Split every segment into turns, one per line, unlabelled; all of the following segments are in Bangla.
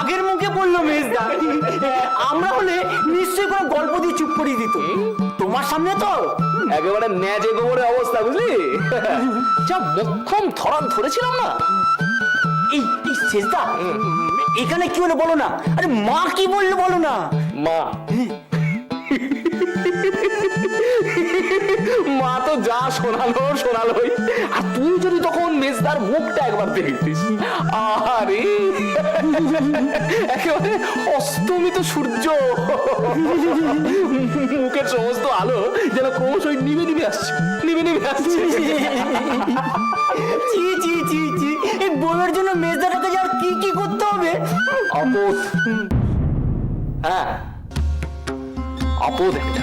বাঘের মুখে বললো মেজদা। আমরা হলে নিশ্চয়ই কোনো গল্প দিয়ে চুপ করিয়ে দিত। তোমার সামনে তো
একেবারে ন্যাজে গোবরের অবস্থা, বুঝলি? যা মক্ষম ধরান ধরেছিলাম না।
এই শেষদা, এখানে কি হলো বলো না? আরে মা কি বললো বলো না?
মা মা তো যা শোনালোই। আর তুই যদি তখন মেজদার মুখটা একবার দেখতিস, আরে একেবারে অস্তমিত সূর্য, মুখের সমস্ত আলো যেন ক্রমশই নিভে আসছে।
চি চি চি চি, এই বউয়ের জন্য মেজদাটাকে আর কি কি করতে হবে?
আপদ, হ্যাঁ আপদ একটা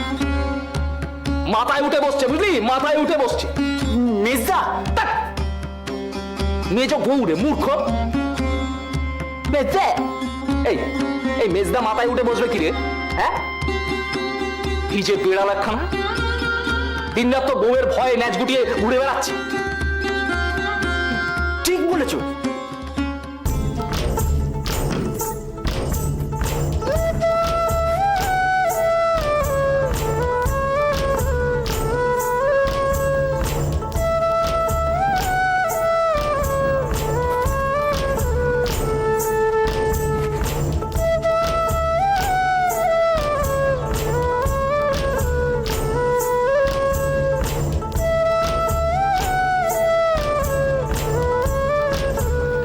মাথায় উঠে বসছে, বুঝলি? মাথায় উঠে বসছে।
মেজদা
মেজ বউ রে, মূর্খ।
মেজদা,
এই মেজদা মাথায় উঠে বসবে কি রে? হ্যাঁ, কি যে বিড়াল একখানা, দিন রাত তো বউয়ের ভয়ে ন্যাচ গুটিয়ে ঘুরে বেড়াচ্ছে।
ঠিক বলেছো।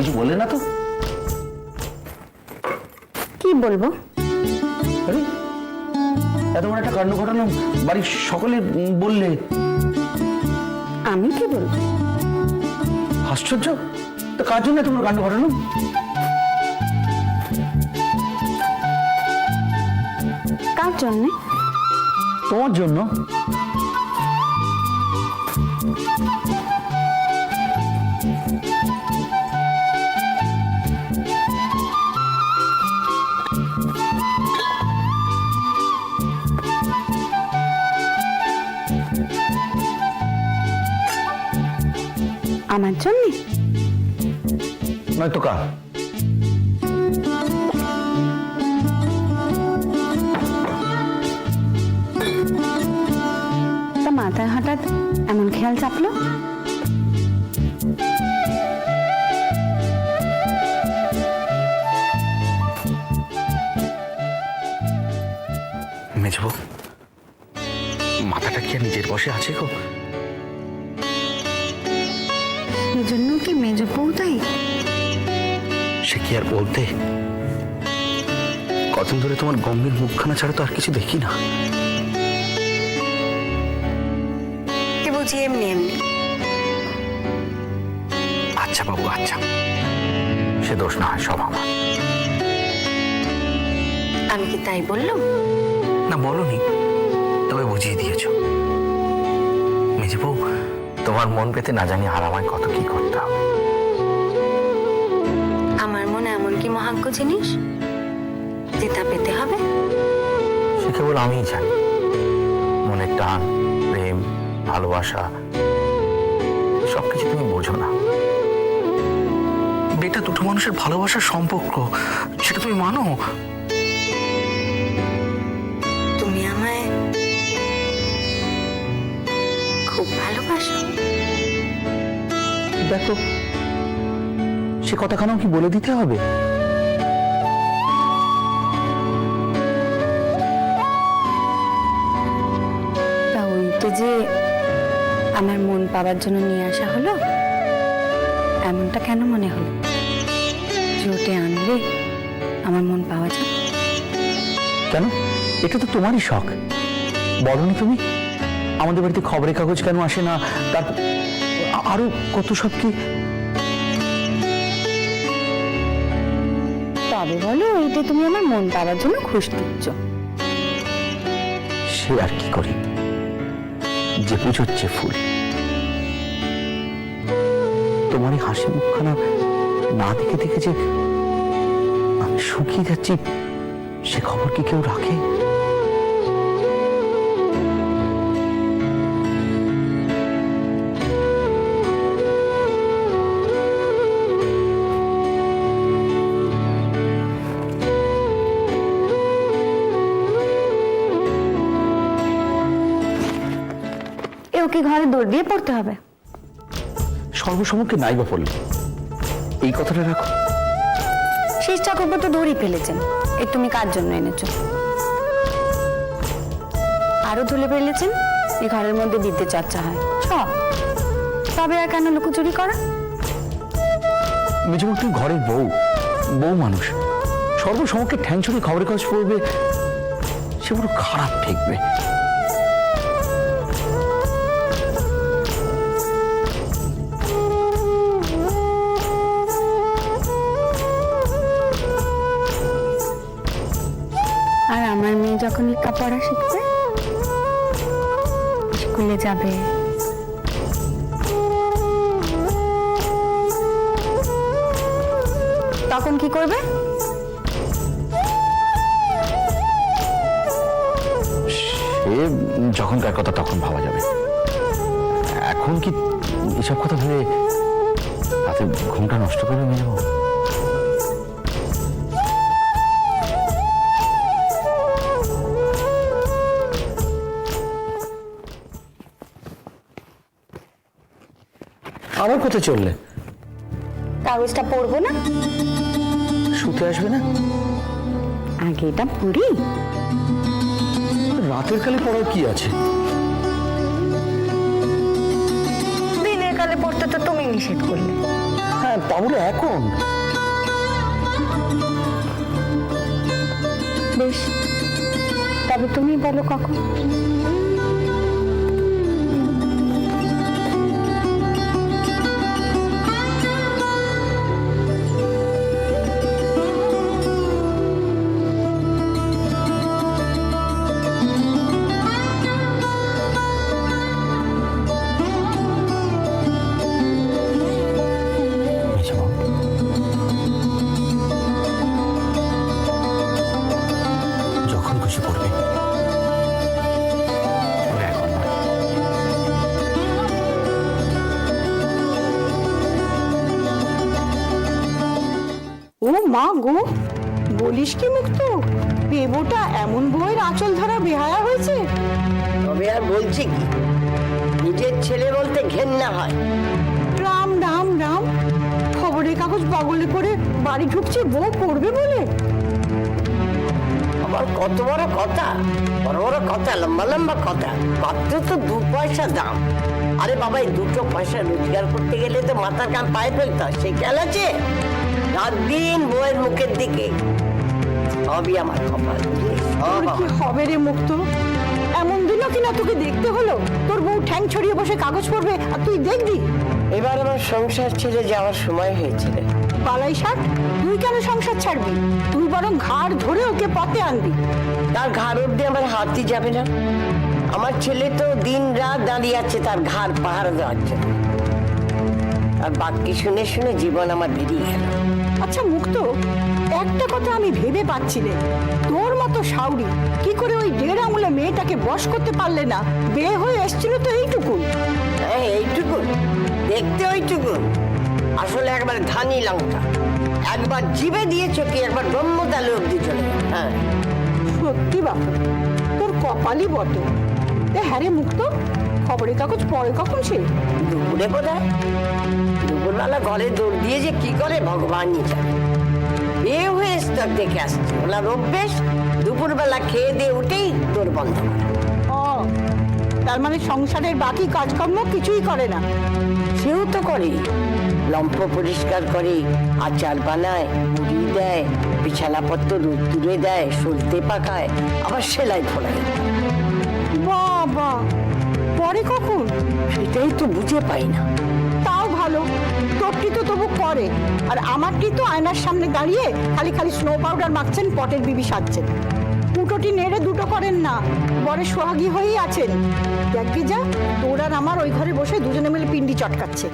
কিছু বললে না তো?
কি বলবো?
আরে এত বড় একটা কাণ্ড ঘটালাম, বাড়ির সকলে বললে।
আমি কি বলবো?
আশ্চর্য, তো কার জন্য এত বড় কাণ্ড ঘটালাম?
কার জন্যে?
তোমার জন্য।
আমার জন্যে?
নয়তো কার?
তা মাথায় হঠাৎ এমন খেয়াল চাপলো?
মেজবো, মাথাটা কি আর নিজের বসে আছে গো?
এজন্য কি মেজ বউ তাই?
সে কি আর বলতে? কতদিন ধরে তোমার গম্ভীর মুখখানা ছাড়া তো আর কিছু দেখি না।
কি বুঝি এমনি এমনি?
আচ্ছা বাবু, আচ্ছা, সে দোষ না হয় সব আমার।
আমি কি তাই বললাম?
না বলনি, তবে বুঝিয়ে দিয়েছ। মেজে বউ, তোমার মন পেতে না জানি আর আমায় কত কি করতে হবে।
আমার মনে এমন কি মহাজ্ঞ জিনিস যেটা পেতে হবে?
সে কেবল আমিই জানি। মনের টান, প্রেম, ভালোবাসা সবকিছু তুমি বোঝো না। বেটা দুটো মানুষের ভালোবাসার সম্পর্ক, সেটা তুমি মানো।
তুমি আমায় খুব ভালোবাসো।
দেখো, সে কথাখানাও কি বলে দিতে হবে?
তা ওইটা যে আমার মন পাওয়ার জন্য নিয়ে আসা হলো, এমনটা কেন মনে হলো যে ওটা আনলে আমার মন পাওয়া যায়?
কেন? এটা তো তোমারই শখ, বলনি তুমি? আমাদের বাড়িতে খবরের কাগজ কেন আসে না, তার আরো কত সব কি।
তবে বলো, ওইটা তুমি আমার মন পাওয়ার জন্য খুশ দিচ্ছ?
সে আর কি করি, যে পুজোচ্ছে ফুল। তোমার এই হাসি মুখখানা না দেখে দেখে যে আমি শুকিয়ে যাচ্ছি, সে খবর কি কেউ রাখে?
নাকি ঘরে দৌড় দিয়ে পড়তে হবে?
সর্বসমক্ষে নাই বা পড়লে এই কথাটা রাখো।
শেষ চাকরটা তো দৌড়ই ফেলেছেন, এ তুমি কার জন্য এনেছো? আরো ধুলে ফেলেছেন, এই ঘরের মধ্যে বিদ্যে চর্চা হয় সব। তবে আর কেন লুকোচুরি করা?
মেজবউ তুমি ঘরের বউ, বউ মানুষ, সর্বসমক্ষে ঠ্যাং ছুড়ে খবরের কাগজ পড়বে, সে বড় খারাপ ঠেকবে।
আর আমার মেয়ে যখন লেখাপড়া শিখবে, স্কুলে যাবে, তখন কি করবে?
সে যখনকার কথা তখন ভাবা যাবে, এখন কি এসব কথা ভেবে রাতে ঘুমটা নষ্ট করবে মেজবউ? আবার কোথায় চললে?
কাগজটা পড়বো না?
শুতে আসবে না?
আগে এটা পড়ি।
রাতের কালে পড়ার কি আছে?
দিনের কালে পড়তে তো তুমি নিষেধ করলে।
হ্যাঁ, তাহলে এখন
বেশ, তবে তুমি বলো কখন?
মেজবউ, যখন খুশি পড়বে, তবে এখন নয়।
ও মা গো, বলিস কি মুক্ত, বেবোটা এমন বইয়ের আঁচল ধরা বেহায়া হয়েছে।
তবে আর বলছি কি, নিজের ছেলে বলতে ঘেন্না হয়।
রাম রাম রাম, খবরের কাগজ বগলে করে বাড়ি ঢুকছে বউ পড়বে বলে।
আমার কত বড় কথা, বড় বড় কথা, লম্বা লম্বা কথা, মাত্র তো 2 পয়সা দাম। আরে বাবা, এই 2 পয়সা রোজগার করতে গেলে তো মাথার কান পায়ে ফেলতে হয়, সে খেয়াল আছে? রাত দিন বউয়ের মুখের দিকে, সবই আমার কপাল।
তোর কি হবে রে মুক্ত, এমন দিনও কিনা তোকে দেখতে হলো তোর বউ ঠ্যাং ছড়িয়ে বসে কাগজ পড়বে আর তুই দেখবি?
এবার আমার সংসার ছেড়ে যাওয়ার সময় হয়েছে রে।
বালাই ষাট, তুই কেন সংসার ছাড়বি? তুই বরং ঘাড় ধরে ওকে পথে আনবি।
তার ঘাড় অব্দি আমার হাতই যাবে না। আমার ছেলে তো দিন রাত দাঁড়িয়ে আছে তার ঘাড় পাহারা দেওয়ার জন্য। আর বাক্যি শুনে শুনে জীবন আমার বেরিয়ে গেল।
আচ্ছা মুক্ত, একটা কথা আমি ভেবে পাচ্ছি রে, তোর মতো শাউরি কি করে ওই 1.5 আঙুলে মেয়েটাকে বশ করতে পারলে না? বিয়ে হয়ে এসেছিল তো এইটুকু।
হ্যাঁ, এইটুকু দেখতে, ওইটুকু আসলে একবার ধানি লঙ্কা, একবার জিভে দিয়ে চকি, একবার ব্রহ্মতালে অব্দি চলে গেল। হ্যাঁ,
সত্যি বাপু, তোর কপালই বটে। হ্যাঁ রে মুক্ত, খবরের কাগজ পড়ে কখন সে?
দুপুরে বোধহয়। দুপুরবেলা ঘরে দৌড় দিয়ে যে কি করে ভগবানই জানে। বিয়ে হয়ে এসে দেখে আসছে, ওনার অভ্যেস দুপুরবেলা খেয়ে দিয়ে উঠেই দৌড় বন্ধ করে।
ও, তার মানে সংসারের বাকি কাজকর্ম কিছুই করে না?
সেও তো করে, লম্ফ পরিষ্কার করে, আচার বানায়, মুড়ি দেয়, বিছানাপত্র রোদ্দুরে দেয়, সলতে পাকায়, আবার সেলাই ফোড়ায়।
বাবা, পরে কখন?
সেটাই তো বুঝে পাই না।
তাও ভালো, তোরটি তো তবু করে, আর আমারটি তো আয়নার সামনে দাঁড়িয়ে খালি খালি স্নো পাউডার মাখছেন, পটের বিবি সাজছেন। দুটোটি নেড়ে দুটো করেন না, বরে সোহাগী হয়েই আছেন। দেখবি যা, তোর আর আমার ওই ঘরে বসে দুজনে মিলে পিন্ডি চটকাচ্ছে।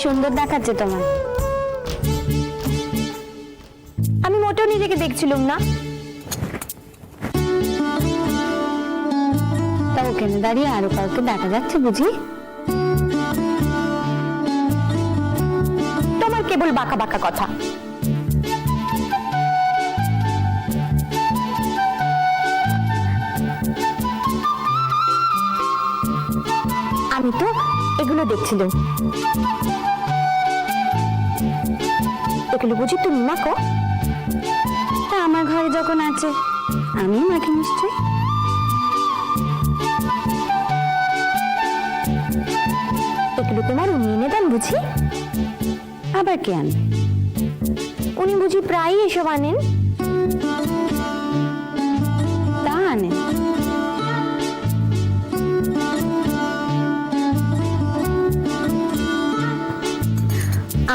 সুন্দর দেখাচ্ছে তোমার। আমি মোটেও নিজেকে দেখছিলাম না। তা ওখানে দাঁড়িয়ে আরো কাউকে দেখা যাচ্ছে বুঝি? তোমার কেবল বাঁকা বাঁকা কথা। আমি তো এগুলো দেখছিলাম। এগুলো বুঝি তুমি মাখো? তা আমার ঘরে যখন আছে আমি মাখি নিশ্চয়ই। এগুলো তোমার উনি এনে দেন বুঝি? আবার কে আনবে? উনি বুঝি প্রায়ই এসব আনেন? তা আনেন।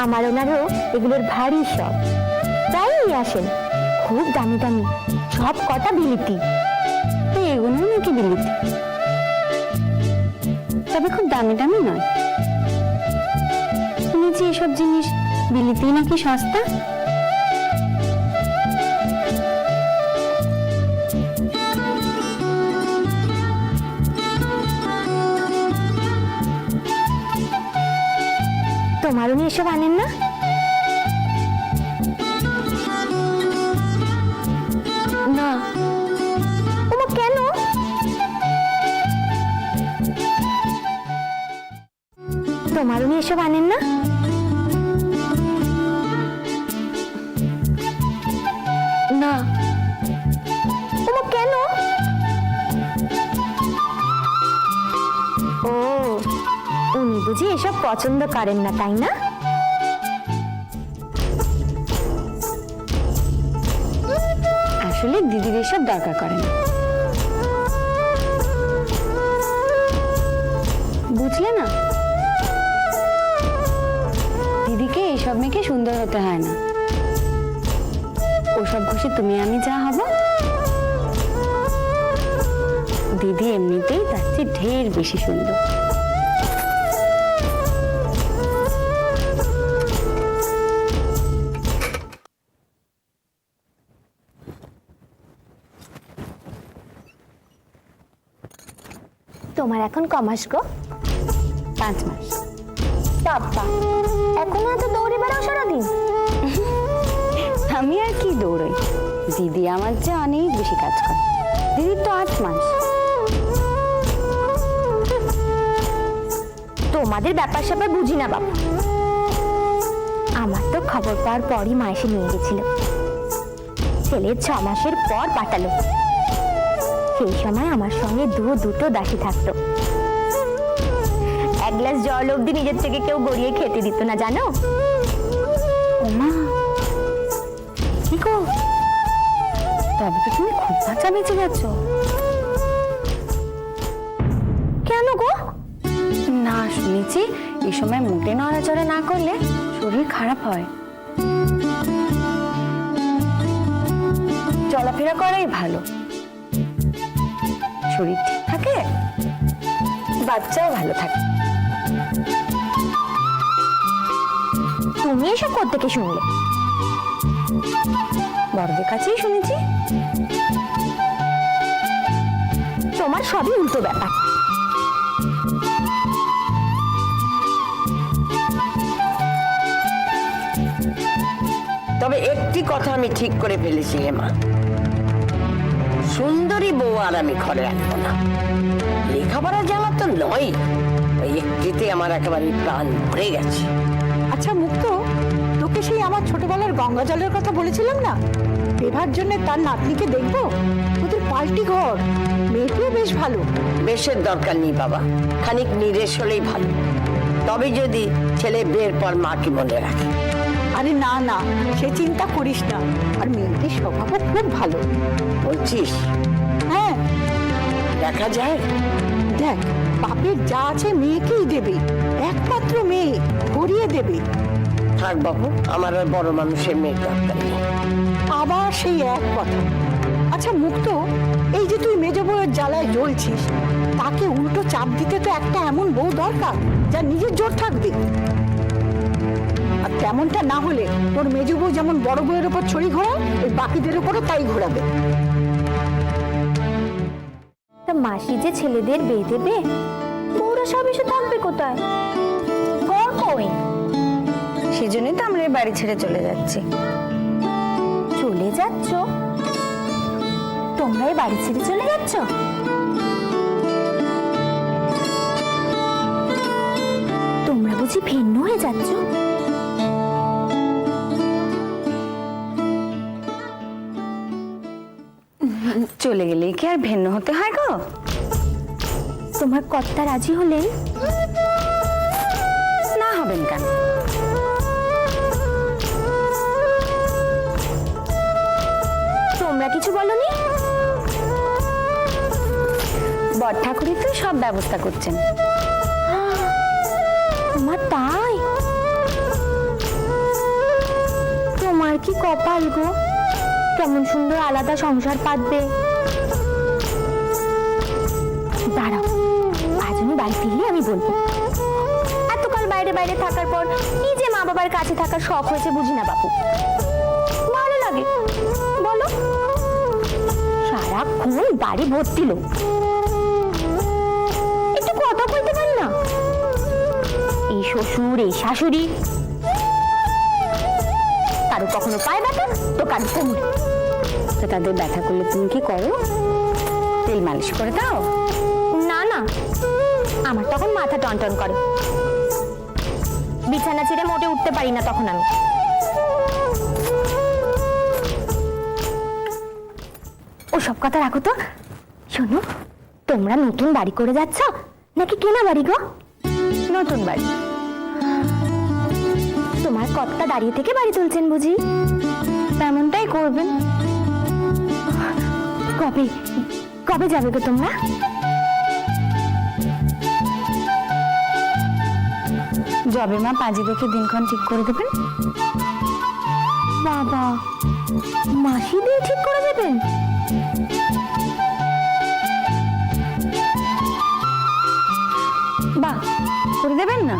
আমার ওনারও এগুলোর ভারী শখ, প্রায়ই আসেন। খুব দামি দামি সব কটা বিলিতি। এগুলো নাকি বিলিতি, তবে খুব দামি দামি নয়। শুনেছি এসব জিনিস বিলিতি নাকি সস্তা। তোমার উনি এসব আনেন না? না। ওমা কেন? তোমার উনি এসব আনেন না? না। ওমা কেন? ও, উনি বুঝি এসব পছন্দ করেন না, তাই না? আসলে দিদির এসব দরকার করে না, বুঝলে না? দিদিকে এইসব মেখে সুন্দর হতে হয় না। ওসব খুশি তুমি আমি যা হব, দিদি এমনিতেই তার চেয়ে ঢের বেশি সুন্দর। তোমার এখন কমাস গো? 5 মাস। বাবা, এখনো এত দৌড়ে বেড়াও সারাদিন? আমি আর কি দৌড়ই, দিদি আমার চেয়ে অনেক বেশি কাজ করে। দিদির তো 8 মাস। তোমাদের ব্যাপার স্যাপার বুঝি না বাবা। আমার তো খবর পাওয়ার পরই মা এসে নিয়ে গেছিল। ছেলে 6 মাসের পর পাঠালো। সেই সময় আমার সঙ্গে দুটো দাসী থাকতো। 1 গ্লাস জল অব্দি নিজের থেকে কেউ গড়িয়ে খেতে দিত না, জানো? ওমা, কি গো, তবে তো তুমি খুব বাঁচা বেঁচে গেছ। কেন গো? না, শুনেছি এই সময় মোটে নড়াচড়া না করলে শরীর খারাপ হয়। চলাফেরা করাই ভালো, শরীর ঠিক থাকে, বাচ্চাও ভালো থাকে। তুমি এসব কোত্থেকে শুনলে? বড়দের কাছেই শুনেছি। তোমার সবই উল্টো ব্যাপার।
তবে একটি কথা আমি ঠিক করে ফেলেছি হেমা, সুন্দরী বউ আর আমি ঘরে আনবো না। লেখাপড়া জানা তো নয়, ওই একটিতে আমার একেবারে প্রাণ ভরে গেছে।
আচ্ছা মুক্ত, তোকে সেই আমার ছোটবেলার গঙ্গা জলের কথা বলেছিলাম না, বিবাহের জন্য তার নাতনিকে দেখবো। তোদের পাল্টি ঘর, মেয়েটিও বেশ ভালো।
বেশের দরকার নেই বাবা, খানিক নিরেশ হলেই ভালো। তবে যদি ছেলে বিয়ের পর মাকে মনে রাখে।
আরে না না, সে চিন্তা করিস না। আর মেয়েটির স্বভাবও খুব ভালো।
বলছিস?
হ্যাঁ,
দেখা যায়।
দেখ, বাপের যা আছে মেয়েকেই দেবে, একমাত্র মেয়ে, ভরিয়ে দেবে।
থাক বাবু, আমার আর বড় মানুষের মেয়ের দরকার নেই।
আবার সেই এক কথা। আচ্ছা মুক্ত, এই যে তুই মেজ বউয়ের জ্বালায় জ্বলছিস, তাকে উল্টো চাপ দিতে তো একটা এমন বউ দরকার যা নিজের জোর থাকবে। তেমনটা না হলে তোর মেজো বউ যেমন বড় বউয়ের ওপর ছড়ি ঘোরায় ওই বাকিদের ওপরও তাই ঘোরাবে।
তা মাসি যে ছেলেদের বিয়ে দেবে, ওরা সব এসে থাকবে কোথায়? ঘর কই?
সেজন্যই তো আমরা এই বাড়ি ছেড়ে চলে যাচ্ছি।
চলে যাচ্ছ? তোমরা এই বাড়ি ছেড়ে চলে যাচ্ছ? তোমরা বুঝি ভিন্ন হয়ে যাচ্ছ?
চলে গেলেই কি আর ভিন্ন হতে হয় গো?
তোমার কর্তা রাজি হলেন?
না হবেন কেন?
তোমরা কিছু বলনি?
বর ঠাকুরই তো সব ব্যবস্থা করছেন।
তোমার তাই? তোমার কি কপাল গো, কেমন সুন্দর আলাদা সংসার পাতবে। দাঁড়াও, আজ আমি বাড়ি ফিরলে আমি বলবো। এতকাল বাইরে বাইরে থাকার পর নিজে মা বাবার কাছে থাকার শখ হয়েছে বুঝি না বাপু? ভালো লাগে বলো? সারাক্ষণ বাড়ি ভর্তি লোক, একটু কথা বলতে পারি না? এই শ্বশুর এই শাশুড়ি, কারো কখনো পায়ে ব্যথা তো কারো কোমরে।
তো তাদের ব্যথা করলে তুমি কি করো? তেল মালিশ করে দাও?
না না, আমার তখন মাথা টনটন করে, বিছানা ছেড়ে মোটে উঠতে পারি না তখন আমি। ওসব কথা রাখো তো। শোনো, তোমরা নতুন বাড়ি করে যাচ্ছ নাকি কেনা বাড়ি গো?
নতুন বাড়ি।
তোমার কর্তা দাঁড়িয়ে থেকে বাড়ি তুলছেন বুঝি?
তেমনটাই করবেন।
কবে কবে যাবে গো তোমরা?
যবে মা পাঁজি দেখে দিনক্ষণ ঠিক করে দেবেন।
বাবা, মাসি দিয়ে ঠিক করে দেবেন?
বাহ, করে দেবেন না?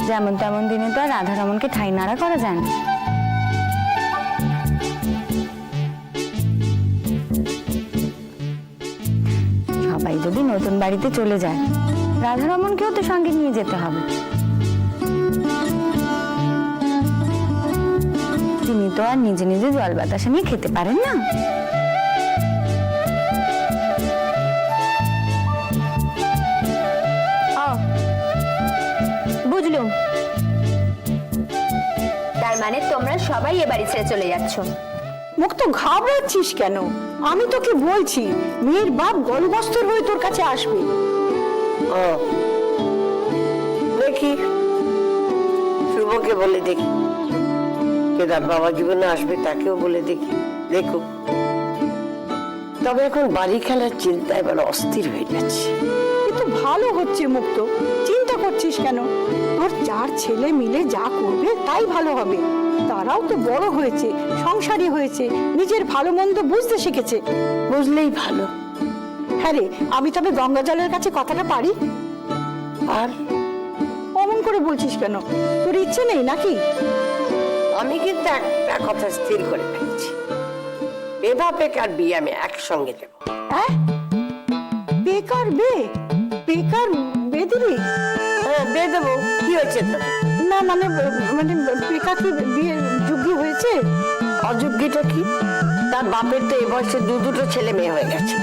যেমন তেমন দিনে তো আর রাধারমনকে ঠাই নাড়া করা যায় না। সবাই যদি নতুন বাড়িতে চলে যায়, রাধারমনকেও তো সঙ্গে নিয়ে যেতে হবে। তিনি তো আর নিজে নিজে জল বাতাসা নিয়ে খেতে পারেন না।
বুঝলুম, তার মানে তোমরা সবাই এ বাড়ি ছেড়ে চলে যাচ্ছ।
মুখ তো ঘাবড়াচ্ছিস কেন? আমি তোকে বলছি, মেয়ের বাপ গলবস্তর হয়ে তোর কাছে আসবে।
ও, দেখি শুভকে বলে দেখি, কে তার বাবা জীবনে আসবে তাকেও বলে দেখি, দেখো। তবে এখন বাড়ি খেলার চিন্তা এবার অস্থির হয়ে যাচ্ছে।
কিন্তু ভালো হচ্ছে মুক্ত, চিন্তা করছিস কেন? তোর 4 ছেলে মিলে যা করবে তাই ভালো হবে। তারাও তো বড় হয়েছে, সংসারী হয়েছে, নিজের ভালো মন্দ বুঝতে শিখেছে।
বুঝলেই ভালো।
হ্যাঁ রে, আমি তবে গঙ্গা জলের কাছে কথাটা পারি।
আর
অমন করে বলছিস কেন? তোর ইচ্ছে নেই নাকি?
আমি কিন্তু একটা কথা স্থির করে ফেলেছি, বেবা পেকার বিয়ে আমি একসঙ্গে দেব।
হ্যাঁ, বেকার বেকার বেদিরি?
হ্যাঁ, বিয়ে দেবো, কি হয়েছে তো?
না মানে মানে বেকার কি বিয়ের যোগ্য হয়েছে?
অযোগ্যটা কি? তার বাপের তো এ বয়সে দুটো ছেলে মেয়ে হয়ে গেছে।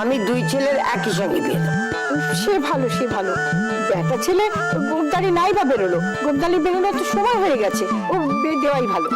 আমি 2 ছেলের একই সঙ্গে বিয়ে দেবো।
সে ভালো, সে ভালো। বেটা ছেলে গোপদারি নাই বা বেরোলো, গোপদারি বেরোলো তো সময় হয়ে গেছে, ও বিয়ে দেওয়াই ভালো।